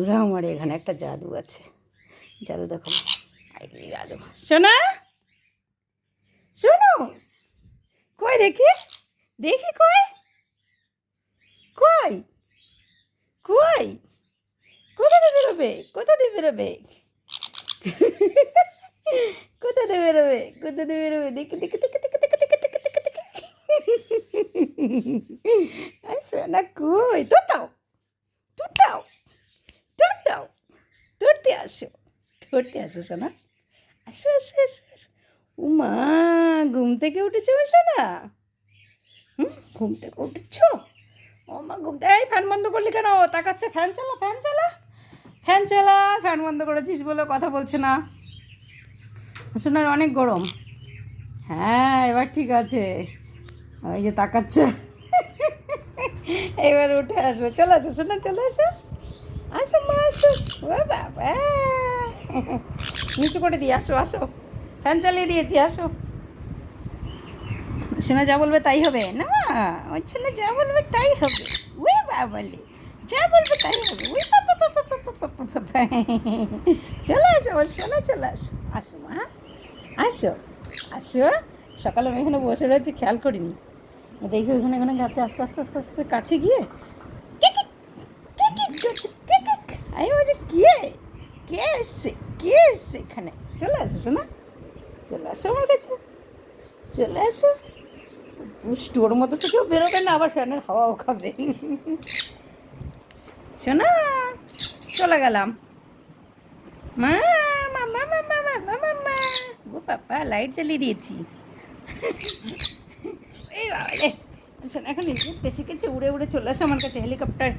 বন্ধুরা, আমার এখানে একটা জাদু আছে। জাদু দেখো, এই জাদু। শোনা, শোনো, কই দেখি, দেখি কই, কই, কই, কোথা দিয়ে বেরোবে, কোথা দিয়ে বেরোবে, কোথা দিয়ে বেরোবে, কোথা দিয়ে বেরোবে, দেখি দেখি দেখি দেখি দেখি দেখি দেখি দেখি দেখি। শোনা কই, তোর দাও, তোর দাও, তোর দাও, ধরতে আসো, ধরতে আসো শোনা, আসো আসো আসো আসো। উমা, ঘুম থেকে উঠেছে ও শোনা? ঘুম থেকে উঠেছ? ও মা, ঘুম থেকে, এই ফ্যান বন্ধ করলি কেন? তাকাচ্ছে, ফ্যান চালা, ফ্যান চালা, ফ্যান চালা। ফ্যান বন্ধ করেছিস বলে কথা বলছে না। শোনার অনেক গরম। হ্যাঁ, এবার ঠিক আছে। ওই যে তাকাচ্ছে। এবার উঠে আসবে, চলে আসো শোনা, চলে আসো, আসো মা, আসো। ও বাবা, নিচু করে দিয়ে আসো, আসো, ফ্যান চালিয়ে দিয়েছি, আসো। শোনা যা বলবে তাই হবে না মা, ওই শোনা যা বলবে তাই হবে। ওই বাবালে, যা বলবে তাই হবে। ওই বাবা বাবা বাবা বাবা বাবা। চলে আসো আমার শোনা, চলে আসো, আসো মা, আসো, আসো। সকালে আমি এখানে বসে রয়েছি, খেয়াল করিনি। দেখি ওইখানে এখানে গাছে আস্তে আস্তে আস্তে আস্তে কাছে গিয়ে আমি বলছি কে, কে এসছে, কে এসছে এখানে? চলে আসো শোনা, চলে আসো আমার কাছে, চলে আসো। স্টোর মতো তো কেউ বেরোবে না, আবার ফ্যানের হাওয়াও খাবে। শোনা, চলে গেলাম। মা, মামা মামা মামা মামা। ও বাবা, লাইট জ্বালিয়ে দিয়েছি। এই বাবা রে, শোনা এখন উঠতে শিখেছে, উড়ে উড়ে চলে আসো আমার কাছে। হেলিকপ্টার,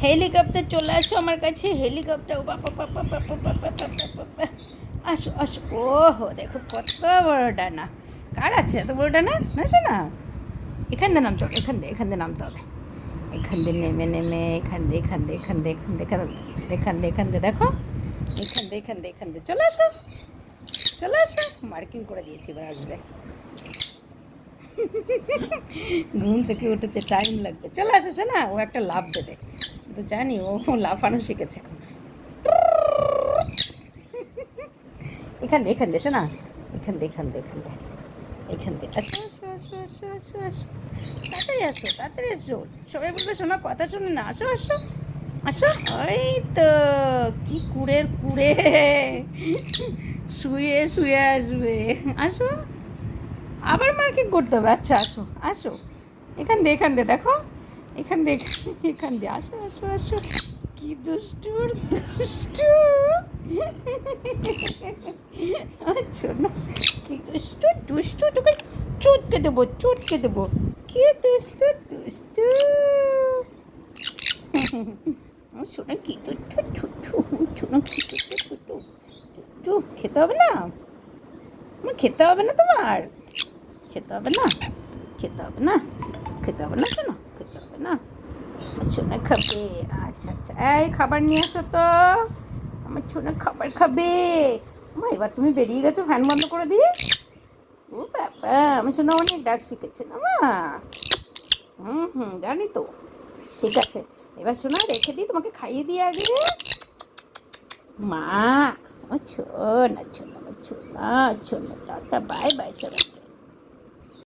হেলিকপ্টার চলে আসো আমার কাছে, হেলিকপ্টার। ও বাবা বাবা বাবা বাবা বাবা। আসো আসো। ওহো, দেখো কত বড় ডানা। কার আছে এত বড় ডানা? না শোনা, এখান দিয়ে নামতে হবে, এখান দিয়ে নামতে হবে। এখান দিয়ে নেমে নেমে এখান দিয়ে এখান দিয়ে এখান দিয়ে এখান দিয়ে এখান দিয়ে এখান দিয়ে দেখো, এখান দিয়ে চলে আসো, চলে আসো। মার্কিং করে দিয়েছি, এবার আসবে। ঘুম থেকে উঠেছে, টাইম লাগবে। চলে আসো শোনা, ও একটা লাফ দেবে, তো জানি ও লাফানো শিখেছে এখন। এখান দিয়ে শোনা, এখান দিয়ে আসো আসো আসো আসো আসো আসো, তাড়াতাড়ি আসো, তাড়াতাড়ি আসো। সবাই বলবে শোনা কথা শুনে না, আসো আসো আসো। ওই তো, কি কুড়ে শুয়ে শুয়ে আসবে। আসো, আবার মার্কিং করতে হবে। আচ্ছা আসো আসো, এখান দিয়ে দেখো, এখান দিয়ে আসো আসো আসো। কি দুষ্টুর দুষ্টু। আচ্ছা না, কি দুষ্টু দুষ্টু, তোকে চটকে দেবো। কি দুষ্টু দুষ্টু। শোনা কি দুষ্টু ছুটু, শোনা কি দুষ্টু ছুটু। খেতে হবে না, খেতে হবে না তোমার, খেতে হবে না, খেতে হবে না, খেতে হবে না শোনো, খেতে হবে না। সোনা খাবে, আচ্ছা আচ্ছা। এই খাবার নিয়ে আসো তো, আমার সোনা খাবার খাবে। মা, এবার তুমি বেরিয়ে গেছো ফ্যান বন্ধ করে দিয়ে। ও বাবা, আমি সোনা অনেক ডাক শিখেছে না মা। জানি তো। ঠিক আছে, এবার সোনা রেখে দিই, তোমাকে খাইয়ে দিয়ে আগে। মা, আমার ছোনা ছোনা, আমার ছোনা ছোনা, টাটা, বাই বাই সোনা।